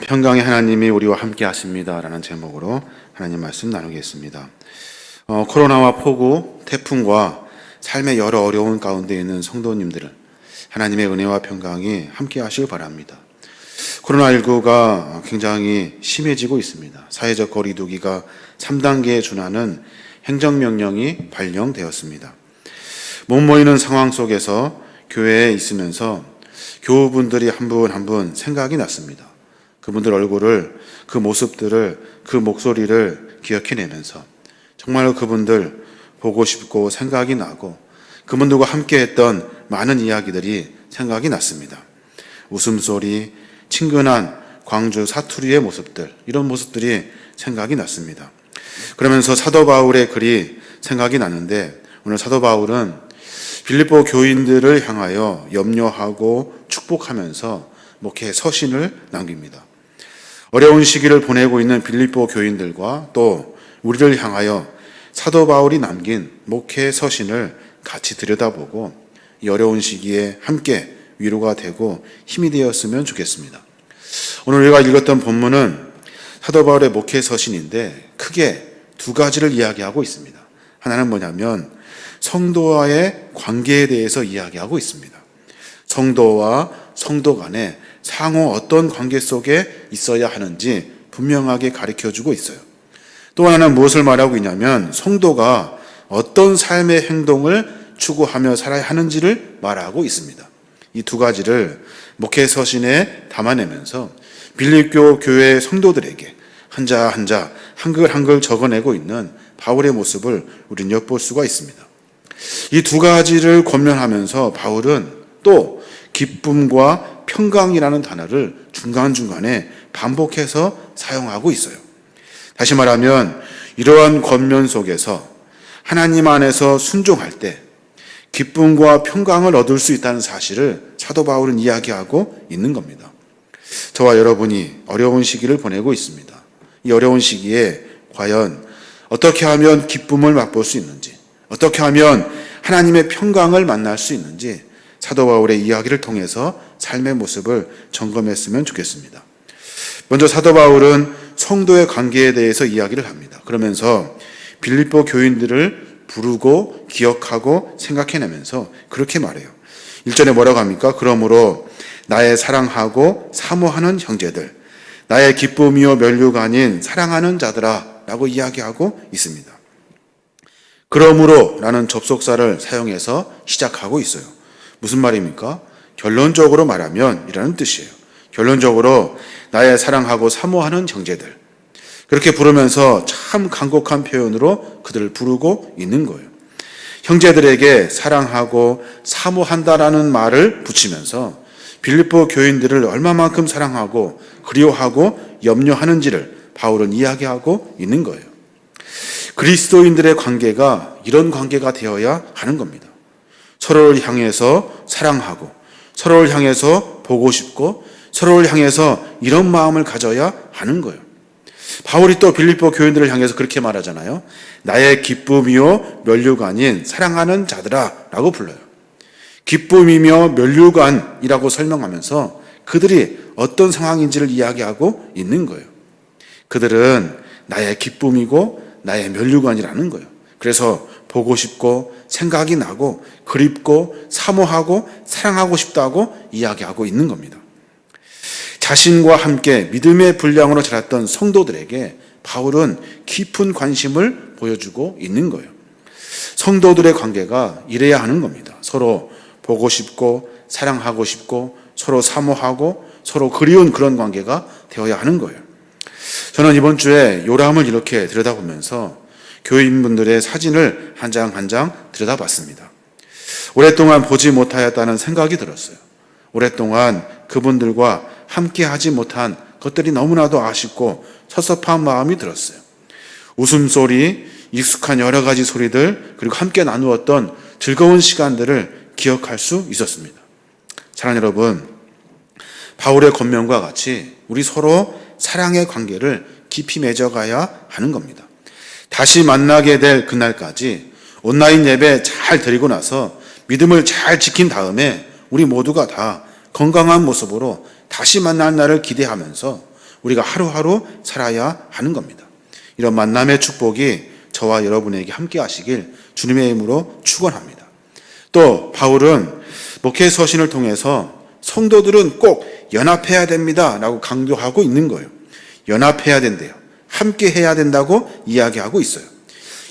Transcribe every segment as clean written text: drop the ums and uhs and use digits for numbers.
평강의 하나님이 우리와 함께 하십니다 라는 제목으로 하나님 말씀 나누겠습니다. 코로나와 폭우, 태풍과 삶의 여러 어려운 가운데 있는 성도님들을 하나님의 은혜와 평강이 함께 하시길 바랍니다. 코로나19가 굉장히 심해지고 있습니다. 사회적 거리두기가 3단계에 준하는 행정명령이 발령되었습니다. 못 모이는 상황 속에서 교회에 있으면서 교우분들이 한 분 한 분 생각이 났습니다. 그분들 얼굴을, 그 모습들을, 그 목소리를 기억해내면서 정말로 그분들 보고 싶고 생각이 나고 그분들과 함께 했던 많은 이야기들이 생각이 났습니다. 웃음소리, 친근한 광주 사투리의 모습들, 이런 모습들이 생각이 났습니다. 그러면서 사도 바울의 글이 생각이 나는데, 오늘 사도 바울은 빌립보 교인들을 향하여 염려하고 축복하면서 목회 서신을 남깁니다. 어려운 시기를 보내고 있는 빌립보 교인들과 또 우리를 향하여 사도 바울이 남긴 목회 서신을 같이 들여다보고 이 어려운 시기에 함께 위로가 되고 힘이 되었으면 좋겠습니다. 오늘 우리가 읽었던 본문은 사도 바울의 목회 서신인데 크게 두 가지를 이야기하고 있습니다. 하나는 뭐냐면 성도와의 관계에 대해서 이야기하고 있습니다. 성도와 성도 간에 상호 어떤 관계 속에 있어야 하는지 분명하게 가르쳐주고 있어요. 또 하나는 무엇을 말하고 있냐면 성도가 어떤 삶의 행동을 추구하며 살아야 하는지를 말하고 있습니다. 이 두 가지를 목회 서신에 담아내면서 빌립보 교회 성도들에게 한자 한자 한글 한글 적어내고 있는 바울의 모습을 우리는 엿볼 수가 있습니다. 이 두 가지를 권면하면서 바울은 또 기쁨과 평강이라는 단어를 중간중간에 반복해서 사용하고 있어요. 다시 말하면 이러한 권면 속에서 하나님 안에서 순종할 때 기쁨과 평강을 얻을 수 있다는 사실을 사도 바울은 이야기하고 있는 겁니다. 저와 여러분이 어려운 시기를 보내고 있습니다. 이 어려운 시기에 과연 어떻게 하면 기쁨을 맛볼 수 있는지, 어떻게 하면 하나님의 평강을 만날 수 있는지 사도 바울의 이야기를 통해서 삶의 모습을 점검했으면 좋겠습니다. 먼저 사도 바울은 성도의 관계에 대해서 이야기를 합니다. 그러면서 빌립보 교인들을 부르고 기억하고 생각해내면서 그렇게 말해요. 1절에 뭐라고 합니까? 그러므로 나의 사랑하고 사모하는 형제들, 나의 기쁨이요 면류가 아닌 사랑하는 자들아 라고 이야기하고 있습니다. 그러므로 라는 접속사를 사용해서 시작하고 있어요. 무슨 말입니까? 결론적으로 말하면 이라는 뜻이에요. 결론적으로 나의 사랑하고 사모하는 형제들, 그렇게 부르면서 참 간곡한 표현으로 그들을 부르고 있는 거예요. 형제들에게 사랑하고 사모한다라는 말을 붙이면서 빌립보 교인들을 얼마만큼 사랑하고 그리워하고 염려하는지를 바울은 이야기하고 있는 거예요. 그리스도인들의 관계가 이런 관계가 되어야 하는 겁니다. 서로를 향해서 사랑하고 서로를 향해서 보고 싶고 서로를 향해서 이런 마음을 가져야 하는 거예요. 바울이 또 빌립보 교인들을 향해서 그렇게 말하잖아요. 나의 기쁨이요 면류관인 사랑하는 자들아 라고 불러요. 기쁨이며 면류관이라고 설명하면서 그들이 어떤 상황인지를 이야기하고 있는 거예요. 그들은 나의 기쁨이고 나의 면류관이라는 거예요. 그래서 보고 싶고 생각이 나고 그립고 사모하고 사랑하고 싶다고 이야기하고 있는 겁니다. 자신과 함께 믿음의 분량으로 자랐던 성도들에게 바울은 깊은 관심을 보여주고 있는 거예요. 성도들의 관계가 이래야 하는 겁니다. 서로 보고 싶고 사랑하고 싶고 서로 사모하고 서로 그리운 그런 관계가 되어야 하는 거예요. 저는 이번 주에 요람을 이렇게 들여다보면서 교인분들의 사진을 한 장 한 장 들여다봤습니다. 오랫동안 보지 못하였다는 생각이 들었어요. 오랫동안 그분들과 함께 하지 못한 것들이 너무나도 아쉽고 섭섭한 마음이 들었어요. 웃음소리, 익숙한 여러 가지 소리들, 그리고 함께 나누었던 즐거운 시간들을 기억할 수 있었습니다. 사랑하는 여러분, 바울의 권면과 같이 우리 서로 사랑의 관계를 깊이 맺어가야 하는 겁니다. 다시 만나게 될 그날까지 온라인 예배 잘 드리고 나서 믿음을 잘 지킨 다음에 우리 모두가 다 건강한 모습으로 다시 만날 날을 기대하면서 우리가 하루하루 살아야 하는 겁니다. 이런 만남의 축복이 저와 여러분에게 함께 하시길 주님의 이름으로 축원합니다. 또 바울은 목회 서신을 통해서 성도들은 꼭 연합해야 됩니다 라고 강조하고 있는 거예요. 연합해야 된대요. 함께 해야 된다고 이야기하고 있어요.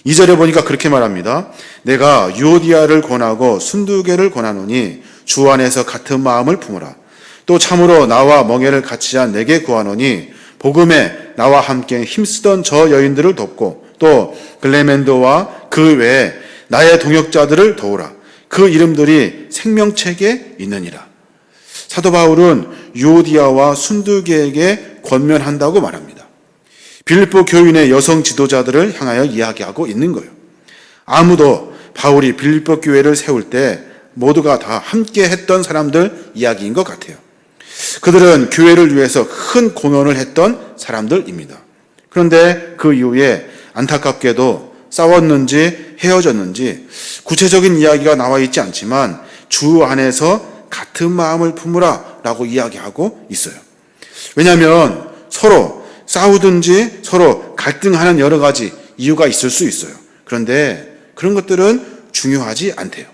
2절에 보니까 그렇게 말합니다. 내가 유오디아를 권하고 순두개를 권하노니 주 안에서 같은 마음을 품으라. 또 참으로 나와 멍에를 같이 한 내게 구하노니 복음에 나와 함께 힘쓰던 저 여인들을 돕고 또 글레멘도와 그 외에 나의 동역자들을 도우라. 그 이름들이 생명책에 있느니라. 사도 바울은 유오디아와 순두개에게 권면한다고 말합니다. 빌립보 교인의 여성 지도자들을 향하여 이야기하고 있는 거예요. 아무도 바울이 빌립보 교회를 세울 때 모두가 다 함께 했던 사람들 이야기인 것 같아요. 그들은 교회를 위해서 큰 공헌을 했던 사람들입니다. 그런데 그 이후에 안타깝게도 싸웠는지 헤어졌는지 구체적인 이야기가 나와 있지 않지만 주 안에서 같은 마음을 품으라 라고 이야기하고 있어요. 왜냐하면 서로 싸우든지 서로 갈등하는 여러 가지 이유가 있을 수 있어요. 그런데 그런 것들은 중요하지 않대요.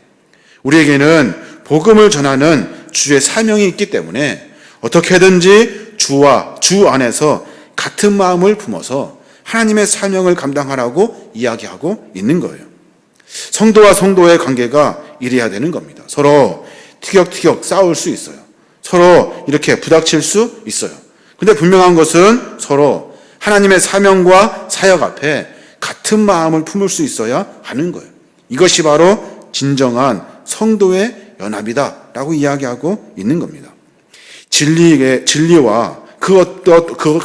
우리에게는 복음을 전하는 주의 사명이 있기 때문에 어떻게든지 주와 주 안에서 같은 마음을 품어서 하나님의 사명을 감당하라고 이야기하고 있는 거예요. 성도와 성도의 관계가 이래야 되는 겁니다. 서로 티격티격 싸울 수 있어요. 서로 이렇게 부닥칠 수 있어요. 근데 분명한 것은 서로 하나님의 사명과 사역 앞에 같은 마음을 품을 수 있어야 하는 거예요. 이것이 바로 진정한 성도의 연합이다라고 이야기하고 있는 겁니다. 진리와 그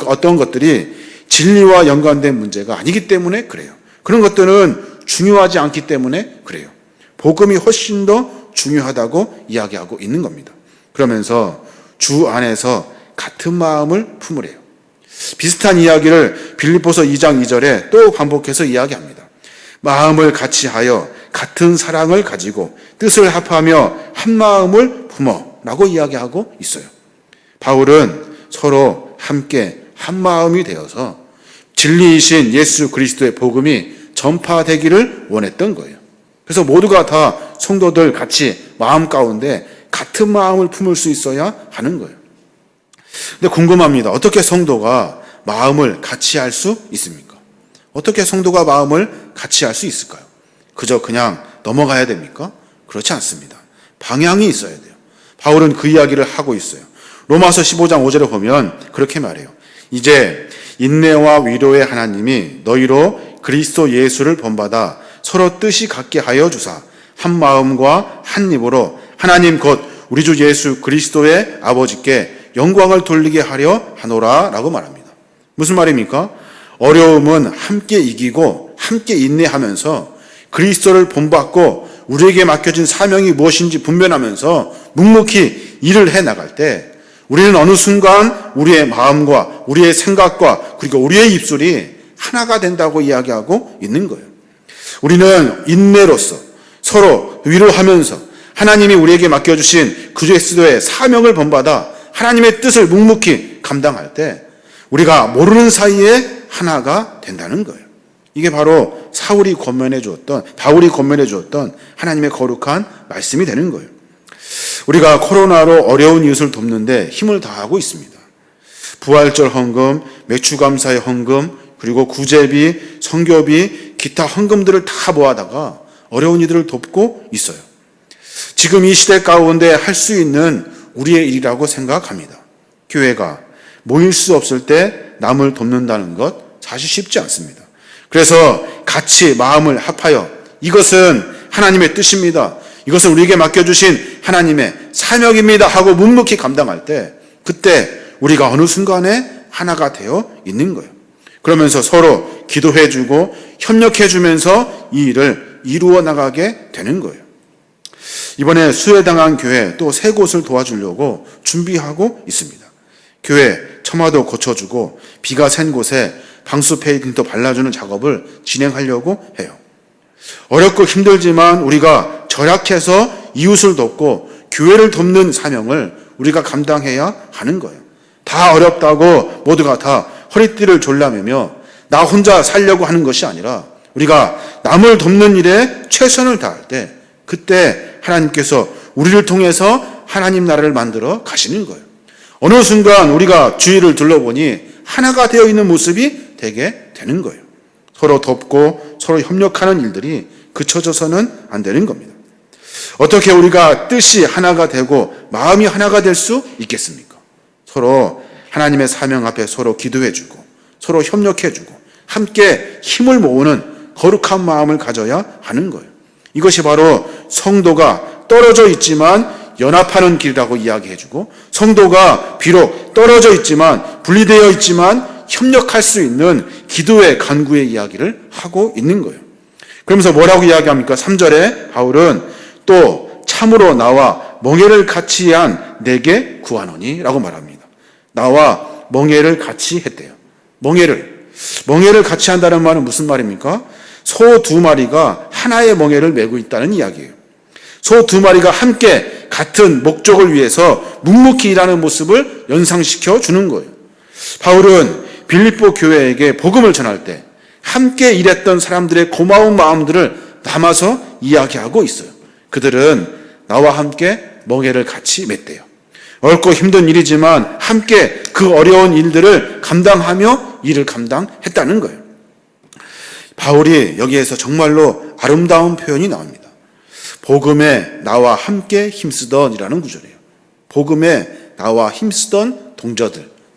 어떤 것들이 진리와 연관된 문제가 아니기 때문에 그래요. 그런 것들은 중요하지 않기 때문에 그래요. 복음이 훨씬 더 중요하다고 이야기하고 있는 겁니다. 그러면서 주 안에서 같은 마음을 품으래요. 비슷한 이야기를 빌립보서 2장 2절에 또 반복해서 이야기합니다. 마음을 같이 하여 같은 사랑을 가지고 뜻을 합하며 한 마음을 품어 라고 이야기하고 있어요. 바울은 서로 함께 한 마음이 되어서 진리이신 예수 그리스도의 복음이 전파되기를 원했던 거예요. 그래서 모두가 다 성도들 같이 마음 가운데 같은 마음을 품을 수 있어야 하는 거예요. 근데 궁금합니다. 어떻게 성도가 마음을 같이 할 수 있습니까? 어떻게 성도가 마음을 같이 할 수 있을까요? 그저 그냥 넘어가야 됩니까? 그렇지 않습니다. 방향이 있어야 돼요. 바울은 그 이야기를 하고 있어요. 로마서 15장 5절에 보면 그렇게 말해요. 이제 인내와 위로의 하나님이 너희로 그리스도 예수를 본받아 서로 뜻이 같게 하여 주사 한 마음과 한 입으로 하나님 곧 우리 주 예수 그리스도의 아버지께 영광을 돌리게 하려 하노라 라고 말합니다. 무슨 말입니까? 어려움은 함께 이기고 함께 인내하면서 그리스도를 본받고 우리에게 맡겨진 사명이 무엇인지 분별하면서 묵묵히 일을 해나갈 때 우리는 어느 순간 우리의 마음과 우리의 생각과 그리고 우리의 입술이 하나가 된다고 이야기하고 있는 거예요. 우리는 인내로서 서로 위로하면서 하나님이 우리에게 맡겨주신 그리스도의 사명을 본받아 하나님의 뜻을 묵묵히 감당할 때 우리가 모르는 사이에 하나가 된다는 거예요. 이게 바로 바울이 권면해 주었던 하나님의 거룩한 말씀이 되는 거예요. 우리가 코로나로 어려운 이웃을 돕는데 힘을 다하고 있습니다. 부활절 헌금, 매추감사의 헌금, 그리고 구제비, 선교비, 기타 헌금들을 다 모아다가 어려운 이들을 돕고 있어요. 지금 이 시대 가운데 할 수 있는 우리의 일이라고 생각합니다. 교회가 모일 수 없을 때 남을 돕는다는 것 사실 쉽지 않습니다. 그래서 같이 마음을 합하여 이것은 하나님의 뜻입니다. 이것은 우리에게 맡겨주신 하나님의 사명입니다 하고 묵묵히 감당할 때 그때 우리가 어느 순간에 하나가 되어 있는 거예요. 그러면서 서로 기도해주고 협력해주면서 이 일을 이루어 나가게 되는 거예요. 이번에 수혜당한 교회 또 세 곳을 도와주려고 준비하고 있습니다. 교회 처마도 고쳐주고 비가 샌 곳에 방수 페인트도 발라주는 작업을 진행하려고 해요. 어렵고 힘들지만 우리가 절약해서 이웃을 돕고 교회를 돕는 사명을 우리가 감당해야 하는 거예요. 다 어렵다고 모두가 다 허리띠를 졸라매며 나 혼자 살려고 하는 것이 아니라 우리가 남을 돕는 일에 최선을 다할 때 그때 하나님께서 우리를 통해서 하나님 나라를 만들어 가시는 거예요. 어느 순간 우리가 주위를 둘러보니 하나가 되어 있는 모습이 되게 되는 거예요. 서로 돕고 서로 협력하는 일들이 그쳐져서는 안 되는 겁니다. 어떻게 우리가 뜻이 하나가 되고 마음이 하나가 될 수 있겠습니까? 서로 하나님의 사명 앞에 서로 기도해주고 서로 협력해주고 함께 힘을 모으는 거룩한 마음을 가져야 하는 거예요. 이것이 바로 성도가 떨어져 있지만 연합하는 길이라고 이야기해주고 성도가 비록 떨어져 있지만 분리되어 있지만 협력할 수 있는 기도의 간구의 이야기를 하고 있는 거예요. 그러면서 뭐라고 이야기합니까? 3절에 바울은 또 참으로 나와 멍에를 같이 한 내게 구하노니 라고 말합니다. 나와 멍에를 같이 했대요. 멍에를 같이 한다는 말은 무슨 말입니까? 소 두 마리가 하나의 멍에를 메고 있다는 이야기예요. 소 두 마리가 함께 같은 목적을 위해서 묵묵히 일하는 모습을 연상시켜 주는 거예요. 바울은 빌립보 교회에게 복음을 전할 때 함께 일했던 사람들의 고마운 마음들을 담아서 이야기하고 있어요. 그들은 나와 함께 멍에를 같이 맸대요. 어렵고 힘든 일이지만 함께 그 어려운 일들을 감당하며 일을 감당했다는 거예요. 바울이 여기에서 정말로 아름다운 표현이 나옵니다. 복음에 나와 함께 힘쓰던이라는 구절이에요. 복음에 나와 힘쓰던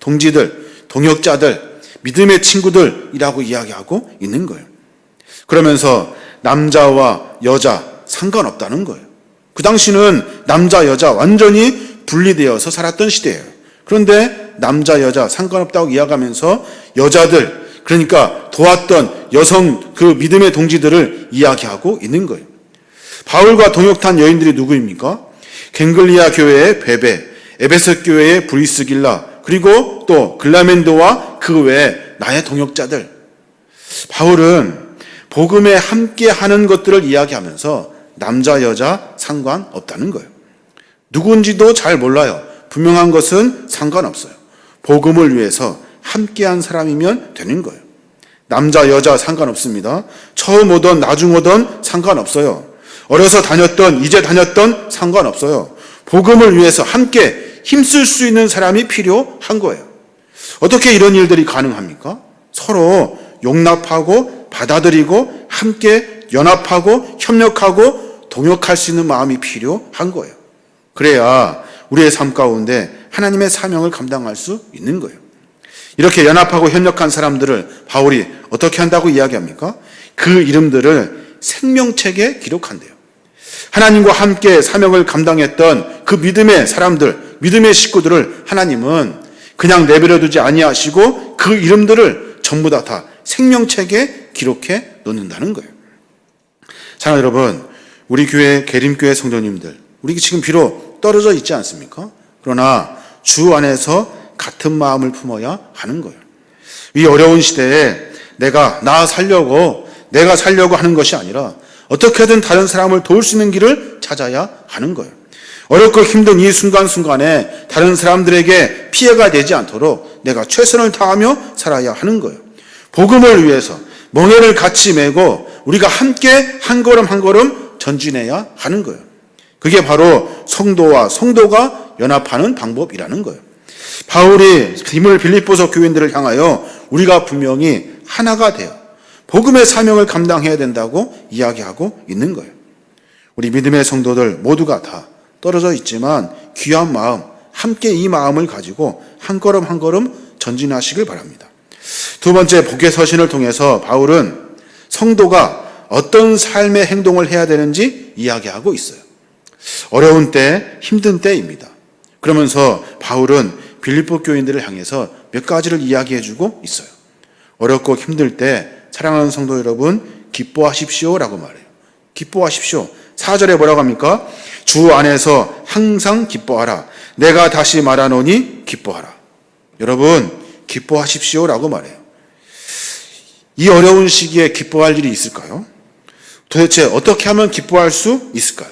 동지들, 동역자들, 믿음의 친구들이라고 이야기하고 있는 거예요. 그러면서 남자와 여자 상관없다는 거예요. 그 당시는 남자, 여자 완전히 분리되어서 살았던 시대예요. 그런데 남자, 여자 상관없다고 이야기하면서 여자들, 그러니까 도왔던 여성 그 믿음의 동지들을 이야기하고 있는 거예요. 바울과 동역한 여인들이 누구입니까? 갱글리아 교회의 베베, 에베소 교회의 브리스길라, 그리고 또 글라멘도와 그 외에 나의 동역자들. 바울은 복음에 함께 하는 것들을 이야기하면서 남자, 여자 상관없다는 거예요. 누군지도 잘 몰라요. 분명한 것은 상관없어요. 복음을 위해서 함께한 사람이면 되는 거예요. 남자, 여자 상관없습니다. 처음 오던 나중 오던 상관없어요. 어려서 다녔던 이제 다녔던 상관없어요. 복음을 위해서 함께 힘쓸 수 있는 사람이 필요한 거예요. 어떻게 이런 일들이 가능합니까? 서로 용납하고 받아들이고 함께 연합하고 협력하고 동역할 수 있는 마음이 필요한 거예요. 그래야 우리의 삶 가운데 하나님의 사명을 감당할 수 있는 거예요. 이렇게 연합하고 협력한 사람들을 바울이 어떻게 한다고 이야기합니까? 그 이름들을 생명책에 기록한대요. 하나님과 함께 사명을 감당했던 그 믿음의 사람들, 믿음의 식구들을 하나님은 그냥 내버려두지 아니하시고 그 이름들을 전부 다 생명책에 기록해 놓는다는 거예요. 사랑하는 여러분, 우리 교회 계림교회 성도님들, 우리 지금 비록 떨어져 있지 않습니까? 그러나 주 안에서 같은 마음을 품어야 하는 거예요. 이 어려운 시대에 내가 살려고 하는 것이 아니라 어떻게든 다른 사람을 도울 수 있는 길을 찾아야 하는 거예요. 어렵고 힘든 이 순간순간에 다른 사람들에게 피해가 되지 않도록 내가 최선을 다하며 살아야 하는 거예요. 복음을 위해서 멍에를 같이 메고 우리가 함께 한 걸음 한 걸음 전진해야 하는 거예요. 그게 바로 성도와 성도가 연합하는 방법이라는 거예요. 바울이 빌립보서 교인들을 향하여 우리가 분명히 하나가 되어 복음의 사명을 감당해야 된다고 이야기하고 있는 거예요. 우리 믿음의 성도들 모두가 다 떨어져 있지만 귀한 마음, 함께 이 마음을 가지고 한 걸음 한 걸음 전진하시길 바랍니다. 두 번째, 복의 서신을 통해서 바울은 성도가 어떤 삶의 행동을 해야 되는지 이야기하고 있어요. 어려운 때, 힘든 때입니다. 그러면서 바울은 빌립보 교인들을 향해서 몇 가지를 이야기해주고 있어요. 어렵고 힘들 때 사랑하는 성도 여러분, 기뻐하십시오라고 말해요. 기뻐하십시오. 4절에 뭐라고 합니까? 주 안에서 항상 기뻐하라. 내가 다시 말하노니 기뻐하라. 여러분, 기뻐하십시오라고 말해요. 이 어려운 시기에 기뻐할 일이 있을까요? 도대체 어떻게 하면 기뻐할 수 있을까요?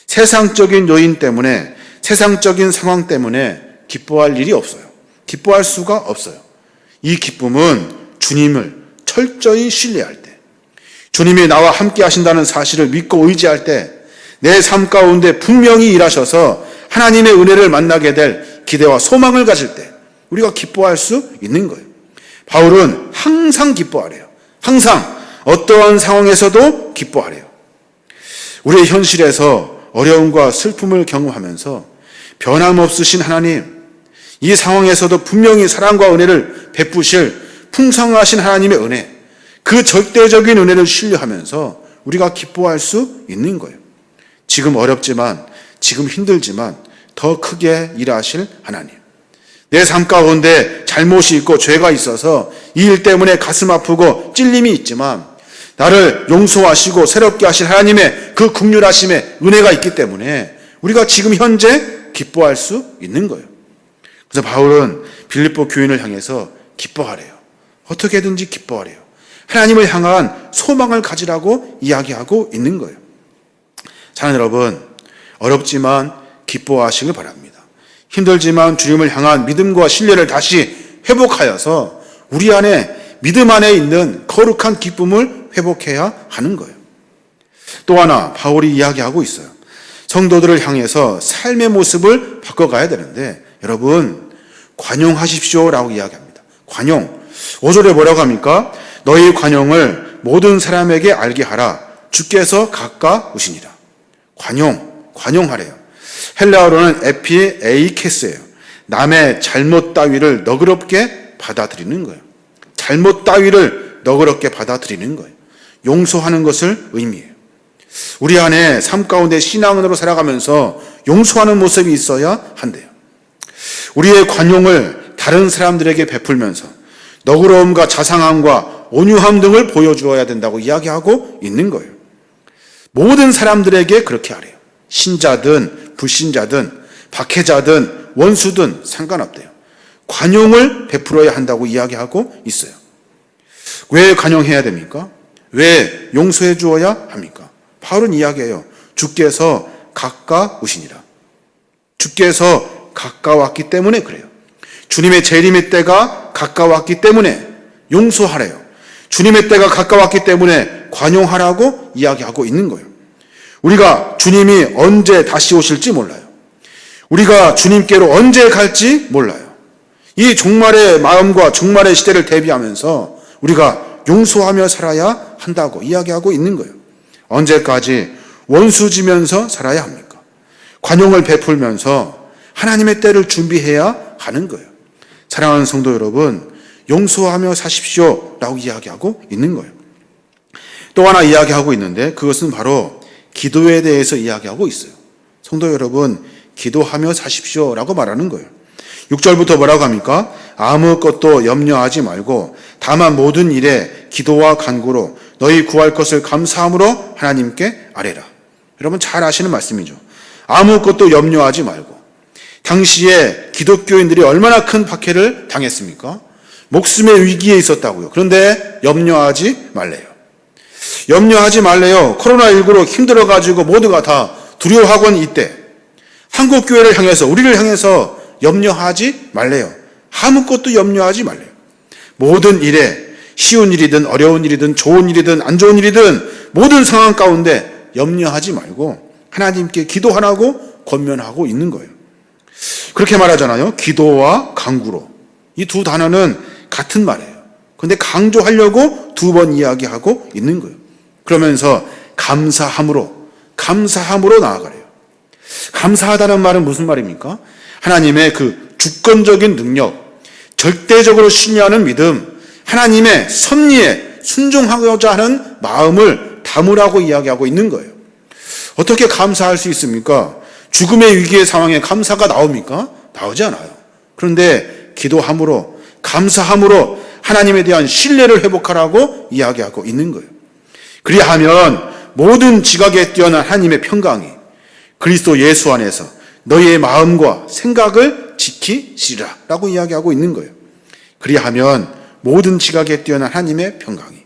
세상적인 요인 때문에, 세상적인 상황 때문에 기뻐할 일이 없어요. 기뻐할 수가 없어요. 이 기쁨은 주님을 철저히 신뢰할 때, 주님이 나와 함께 하신다는 사실을 믿고 의지할 때, 내 삶 가운데 분명히 일하셔서 하나님의 은혜를 만나게 될 기대와 소망을 가질 때 우리가 기뻐할 수 있는 거예요. 바울은 항상 기뻐하래요. 항상 어떠한 상황에서도 기뻐하래요. 우리의 현실에서 어려움과 슬픔을 경험하면서 변함없으신 하나님, 이 상황에서도 분명히 사랑과 은혜를 베푸실 풍성하신 하나님의 은혜, 그 절대적인 은혜를 신뢰하면서 우리가 기뻐할 수 있는 거예요. 지금 어렵지만, 지금 힘들지만 더 크게 일하실 하나님, 내 삶 가운데 잘못이 있고 죄가 있어서 이 일 때문에 가슴 아프고 찔림이 있지만 나를 용서하시고 새롭게 하실 하나님의 그 긍휼하심의 은혜가 있기 때문에 우리가 지금 현재 기뻐할 수 있는 거예요. 그래서 바울은 빌립보 교인을 향해서 기뻐하래요. 어떻게든지 기뻐하래요. 하나님을 향한 소망을 가지라고 이야기하고 있는 거예요. 사랑하는 여러분, 어렵지만 기뻐하시길 바랍니다. 힘들지만 주님을 향한 믿음과 신뢰를 다시 회복하여서 우리 안에 믿음 안에 있는 거룩한 기쁨을 회복해야 하는 거예요. 또 하나 바울이 이야기하고 있어요. 성도들을 향해서 삶의 모습을 바꿔가야 되는데 여러분, 관용하십시오라고 이야기합니다. 관용. 5절에 뭐라고 합니까? 너희 관용을 모든 사람에게 알게 하라. 주께서 가까우시니라. 관용하래요. 헬라어로는 에피에이케스예요. 남의 잘못 따위를 너그럽게 받아들이는 거예요. 잘못 따위를 너그럽게 받아들이는 거예요. 용서하는 것을 의미해요. 우리 안에 삶 가운데 신앙으로 살아가면서 용서하는 모습이 있어야 한대요. 우리의 관용을 다른 사람들에게 베풀면서 너그러움과 자상함과 온유함 등을 보여주어야 된다고 이야기하고 있는 거예요. 모든 사람들에게 그렇게 하래요. 신자든 불신자든 박해자든 원수든 상관없대요. 관용을 베풀어야 한다고 이야기하고 있어요. 왜 관용해야 됩니까? 왜 용서해 주어야 합니까? 바울은 이야기해요. 주께서 가까우시니라. 주께서 가까웠기 때문에 그래요. 주님의 재림의 때가 가까웠기 때문에 용서하래요. 주님의 때가 가까웠기 때문에 관용하라고 이야기하고 있는 거예요. 우리가 주님이 언제 다시 오실지 몰라요. 우리가 주님께로 언제 갈지 몰라요. 이 종말의 마음과 종말의 시대를 대비하면서 우리가 용서하며 살아야 한다고 이야기하고 있는 거예요. 언제까지 원수지면서 살아야 합니까? 관용을 베풀면서 하나님의 때를 준비해야 하는 거예요. 사랑하는 성도 여러분, 용서하며 사십시오라고 이야기하고 있는 거예요. 또 하나 이야기하고 있는데 그것은 바로 기도에 대해서 이야기하고 있어요. 성도 여러분, 기도하며 사십시오라고 말하는 거예요. 6절부터 뭐라고 합니까? 아무것도 염려하지 말고 다만 모든 일에 기도와 간구로 너희 구할 것을 감사함으로 하나님께 아뢰라. 여러분 잘 아시는 말씀이죠. 아무것도 염려하지 말고. 당시에 기독교인들이 얼마나 큰 박해를 당했습니까? 목숨의 위기에 있었다고요. 그런데 염려하지 말래요. 염려하지 말래요. 코로나19로 힘들어가지고 모두가 다 두려워하곤 이때 한국 교회를 향해서 우리를 향해서 염려하지 말래요. 아무것도 염려하지 말래요. 모든 일에 쉬운 일이든 어려운 일이든 좋은 일이든 안 좋은 일이든 모든 상황 가운데 염려하지 말고 하나님께 기도하라고 권면하고 있는 거예요. 그렇게 말하잖아요. 기도와 간구로. 이 두 단어는 같은 말이에요. 그런데 강조하려고 두 번 이야기하고 있는 거예요. 그러면서 감사함으로 나아가래요. 감사하다는 말은 무슨 말입니까? 하나님의 그 주권적인 능력, 절대적으로 신뢰하는 믿음, 하나님의 섭리에 순종하고자 하는 마음을 담으라고 이야기하고 있는 거예요. 어떻게 감사할 수 있습니까? 죽음의 위기의 상황에 감사가 나옵니까? 나오지 않아요. 그런데 기도함으로, 감사함으로 하나님에 대한 신뢰를 회복하라고 이야기하고 있는 거예요. 그리하면 모든 지각에 뛰어난 하나님의 평강이 그리스도 예수 안에서 너희의 마음과 생각을 지키시리라 라고 이야기하고 있는 거예요. 그리하면 모든 지각에 뛰어난 하나님의 평강이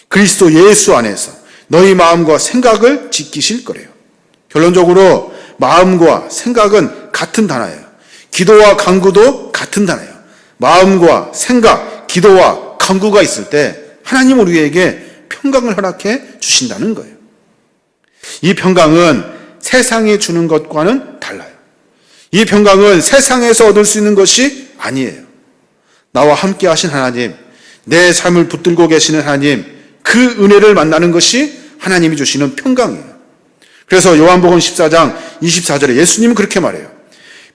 그리스도 예수 안에서 너희 마음과 생각을 지키실 거래요. 결론적으로 마음과 생각은 같은 단어예요. 기도와 간구도 같은 단어예요. 마음과 생각, 기도와 간구가 있을 때 하나님은 우리에게 평강을 허락해 주신다는 거예요. 이 평강은 세상이 주는 것과는 달라요. 이 평강은 세상에서 얻을 수 있는 것이 아니에요. 나와 함께 하신 하나님, 내 삶을 붙들고 계시는 하나님, 그 은혜를 만나는 것이 하나님이 주시는 평강이에요. 그래서 요한복음 14장 24절에 예수님은 그렇게 말해요.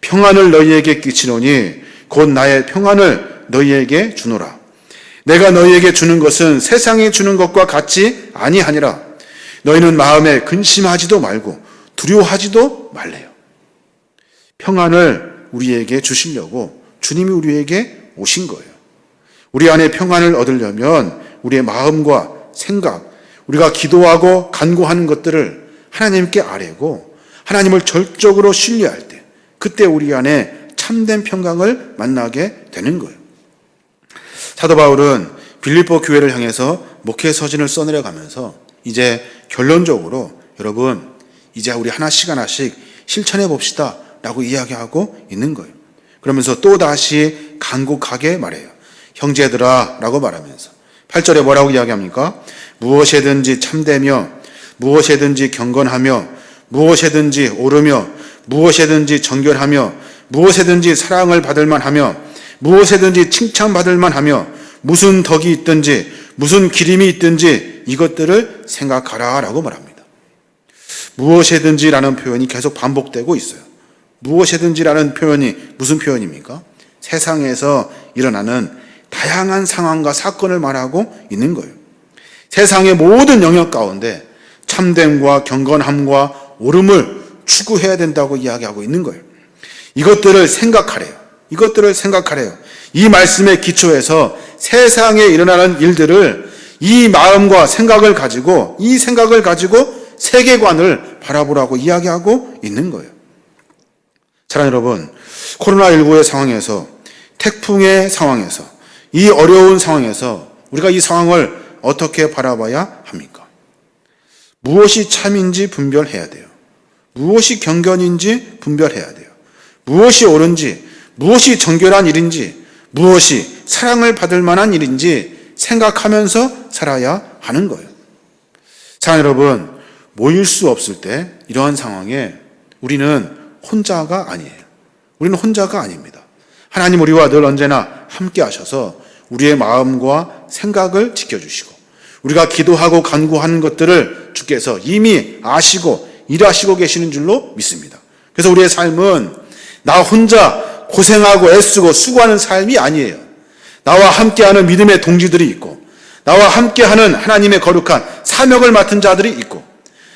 평안을 너희에게 끼치노니 곧 나의 평안을 너희에게 주노라. 내가 너희에게 주는 것은 세상이 주는 것과 같이 아니하니라. 너희는 마음에 근심하지도 말고 두려워하지도 말래요. 평안을 우리에게 주시려고 주님이 우리에게 오신 거예요. 우리 안에 평안을 얻으려면 우리의 마음과 생각, 우리가 기도하고 간구하는 것들을 하나님께 아뢰고 하나님을 절적으로 신뢰할 때 그때 우리 안에 참된 평강을 만나게 되는 거예요. 사도 바울은 빌립보 교회를 향해서 목회 서신을 써내려가면서 이제 결론적으로 여러분 이제 우리 하나씩 실천해 봅시다 라고 이야기하고 있는 거예요. 그러면서 또다시 간곡하게 말해요. 형제들아 라고 말하면서 8절에 뭐라고 이야기합니까? 무엇이든지 참되며 무엇이든지 경건하며 무엇이든지 옳으며 무엇이든지 정결하며 무엇이든지 사랑을 받을 만하며 무엇이든지 칭찬받을 만하며 무슨 덕이 있든지 무슨 기림이 있든지 이것들을 생각하라 라고 말합니다. 무엇이든지라는 표현이 계속 반복되고 있어요. 무엇이든지라는 표현이 무슨 표현입니까? 세상에서 일어나는 다양한 상황과 사건을 말하고 있는 거예요. 세상의 모든 영역 가운데 참됨과 경건함과 옳음을 추구해야 된다고 이야기하고 있는 거예요. 이것들을 생각하래요. 이 말씀의 기초에서 세상에 일어나는 일들을 이 마음과 생각을 가지고 세계관을 바라보라고 이야기하고 있는 거예요. 사랑하는 여러분, 코로나19의 상황에서, 태풍의 상황에서, 이 어려운 상황에서 우리가 이 상황을 어떻게 바라봐야 합니까? 무엇이 참인지 분별해야 돼요. 무엇이 경건인지 분별해야 돼요. 무엇이 옳은지, 무엇이 정결한 일인지, 무엇이 사랑을 받을 만한 일인지 생각하면서 살아야 하는 거예요. 사랑하는 여러분, 모일 수 없을 때 이러한 상황에 우리는 혼자가 아니에요. 우리는 혼자가 아닙니다. 하나님 우리와 늘 언제나 함께 하셔서 우리의 마음과 생각을 지켜주시고 우리가 기도하고 간구하는 것들을 주께서 이미 아시고 일하시고 계시는 줄로 믿습니다. 그래서 우리의 삶은 나 혼자 고생하고 애쓰고 수고하는 삶이 아니에요. 나와 함께하는 믿음의 동지들이 있고 나와 함께하는 하나님의 거룩한 사명을 맡은 자들이 있고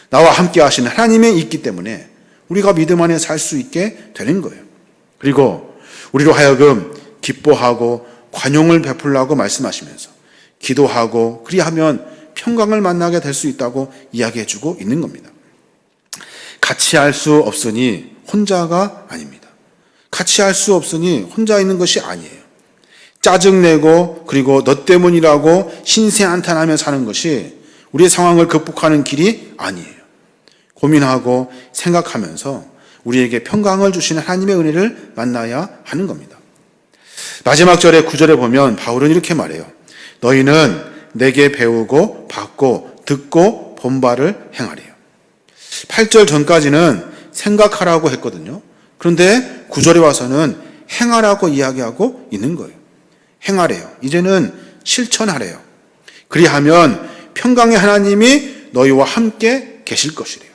나와 함께하시는 하나님이 있기 때문에 우리가 믿음 안에 살 수 있게 되는 거예요. 그리고 우리로 하여금 기뻐하고 관용을 베풀라고 말씀하시면서 기도하고 그리하면 평강을 만나게 될 수 있다고 이야기해주고 있는 겁니다. 같이 할 수 없으니 혼자가 아닙니다. 같이 할 수 없으니 혼자 있는 것이 아니에요. 짜증내고 그리고 너 때문이라고 신세한탄하며 사는 것이 우리의 상황을 극복하는 길이 아니에요. 고민하고 생각하면서 우리에게 평강을 주시는 하나님의 은혜를 만나야 하는 겁니다. 마지막 절의 9절에 보면 바울은 이렇게 말해요. 너희는 내게 배우고 받고 듣고 본 바를 행하래요. 8절 전까지는 생각하라고 했거든요. 그런데 9절에 와서는 행하라고 이야기하고 있는 거예요. 행하래요. 이제는 실천하래요. 그리하면 평강의 하나님이 너희와 함께 계실 것이래요.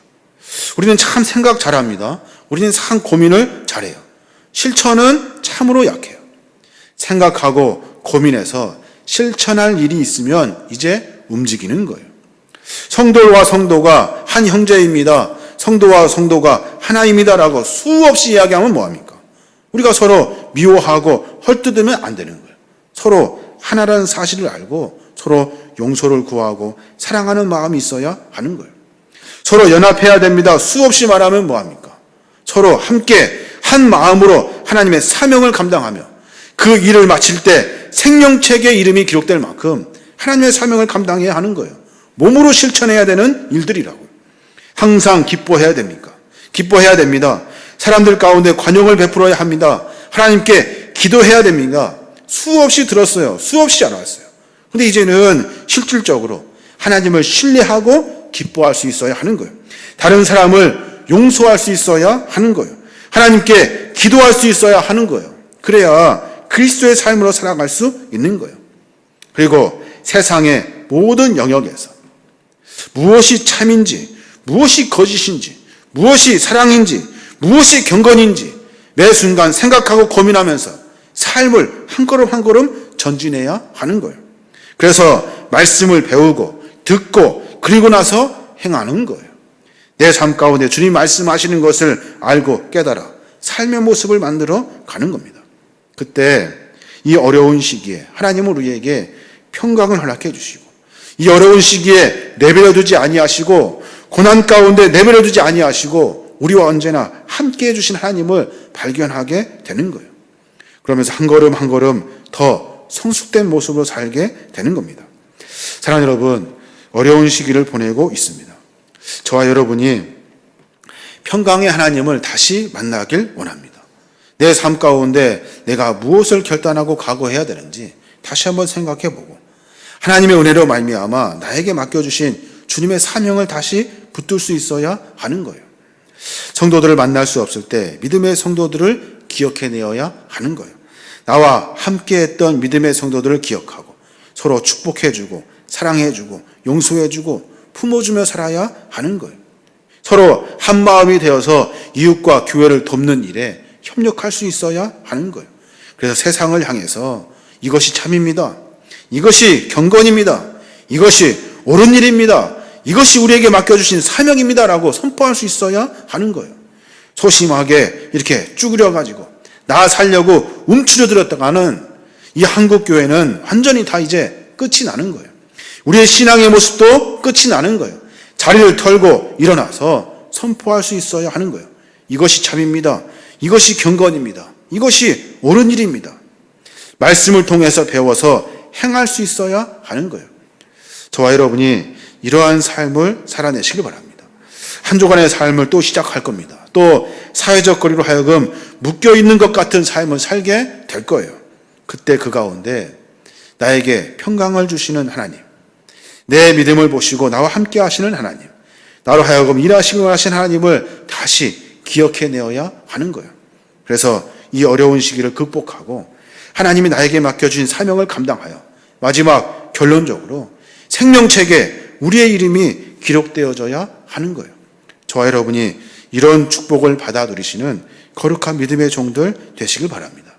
우리는 참 생각 잘합니다. 우리는 참 고민을 잘해요. 실천은 참으로 약해요. 생각하고 고민해서 실천할 일이 있으면 이제 움직이는 거예요. 성도와 성도가 한 형제입니다. 성도와 성도가 하나입니다라고 수없이 이야기하면 뭐합니까? 우리가 서로 미워하고 헐뜯으면 안 되는 거예요. 서로 하나라는 사실을 알고 서로 용서를 구하고 사랑하는 마음이 있어야 하는 거예요. 서로 연합해야 됩니다. 수없이 말하면 뭐합니까? 서로 함께 한 마음으로 하나님의 사명을 감당하며 그 일을 마칠 때 생명책의 이름이 기록될 만큼 하나님의 사명을 감당해야 하는 거예요. 몸으로 실천해야 되는 일들이라고요. 항상 기뻐해야 됩니까? 기뻐해야 됩니다. 사람들 가운데 관용을 베풀어야 합니다. 하나님께 기도해야 됩니다. 수없이 들었어요. 수없이 알았어요. 근데 이제는 실질적으로 하나님을 신뢰하고 기뻐할 수 있어야 하는 거예요. 다른 사람을 용서할 수 있어야 하는 거예요. 하나님께 기도할 수 있어야 하는 거예요. 그래야 그리스도의 삶으로 살아갈 수 있는 거예요. 그리고 세상의 모든 영역에서 무엇이 참인지, 무엇이 거짓인지, 무엇이 사랑인지, 무엇이 경건인지 매 순간 생각하고 고민하면서 삶을 한 걸음 한 걸음 전진해야 하는 거예요. 그래서 말씀을 배우고 듣고 그리고 나서 행하는 거예요. 내 삶 가운데 주님 말씀하시는 것을 알고 깨달아 삶의 모습을 만들어 가는 겁니다. 그때 이 어려운 시기에 하나님은 우리에게 평강을 허락해 주시고 이 어려운 시기에 내버려 두지 아니하시고 고난 가운데 내버려 두지 아니하시고 우리와 언제나 함께해 주신 하나님을 발견하게 되는 거예요. 그러면서 한 걸음 한 걸음 더 성숙된 모습으로 살게 되는 겁니다. 사랑하는 여러분, 어려운 시기를 보내고 있습니다. 저와 여러분이 평강의 하나님을 다시 만나길 원합니다. 내 삶 가운데 내가 무엇을 결단하고 각오해야 되는지 다시 한번 생각해보고 하나님의 은혜로 말미암아 나에게 맡겨주신 주님의 사명을 다시 붙들 수 있어야 하는 거예요. 성도들을 만날 수 없을 때 믿음의 성도들을 기억해내어야 하는 거예요. 나와 함께했던 믿음의 성도들을 기억하고 서로 축복해주고 사랑해주고 용서해주고 품어주며 살아야 하는 거예요. 서로 한 마음이 되어서 이웃과 교회를 돕는 일에 협력할 수 있어야 하는 거예요. 그래서 세상을 향해서 이것이 참입니다. 이것이 경건입니다. 이것이 옳은 일입니다. 이것이 우리에게 맡겨주신 사명입니다라고 선포할 수 있어야 하는 거예요. 소심하게 이렇게 쭈그려가지고 나 살려고 움츠려들었다가는 이 한국교회는 완전히 다 이제 끝이 나는 거예요. 우리의 신앙의 모습도 끝이 나는 거예요. 자리를 털고 일어나서 선포할 수 있어야 하는 거예요. 이것이 참입니다. 이것이 경건입니다. 이것이 옳은 일입니다. 말씀을 통해서 배워서 행할 수 있어야 하는 거예요. 저와 여러분이 이러한 삶을 살아내시길 바랍니다. 한 주간의 삶을 또 시작할 겁니다. 또 사회적 거리로 하여금 묶여있는 것 같은 삶을 살게 될 거예요. 그때 그 가운데 나에게 평강을 주시는 하나님, 내 믿음을 보시고 나와 함께 하시는 하나님, 나로 하여금 일하시고 하신 하나님을 다시 기억해내어야 하는 거예요. 그래서 이 어려운 시기를 극복하고 하나님이 나에게 맡겨주신 사명을 감당하여 마지막 결론적으로 생명책에 우리의 이름이 기록되어져야 하는 거예요. 저와 여러분이 이런 축복을 받아 누리시는 거룩한 믿음의 종들 되시길 바랍니다.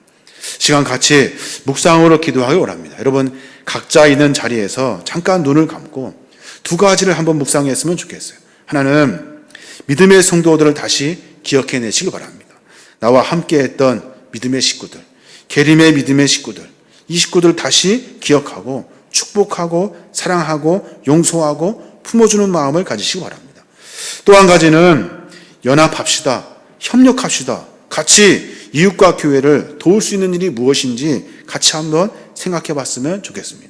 시간 같이 묵상으로 기도하기 원합니다. 여러분 각자 있는 자리에서 잠깐 눈을 감고 두 가지를 한번 묵상했으면 좋겠어요. 하나는 믿음의 성도들을 다시 기억해내시길 바랍니다. 나와 함께했던 믿음의 식구들, 계림의 믿음의 식구들, 이 식구들을 다시 기억하고 축복하고 사랑하고 용서하고 품어주는 마음을 가지시기 바랍니다. 또 한 가지는 연합합시다. 협력합시다. 같이 이웃과 교회를 도울 수 있는 일이 무엇인지 같이 한번 생각해 봤으면 좋겠습니다.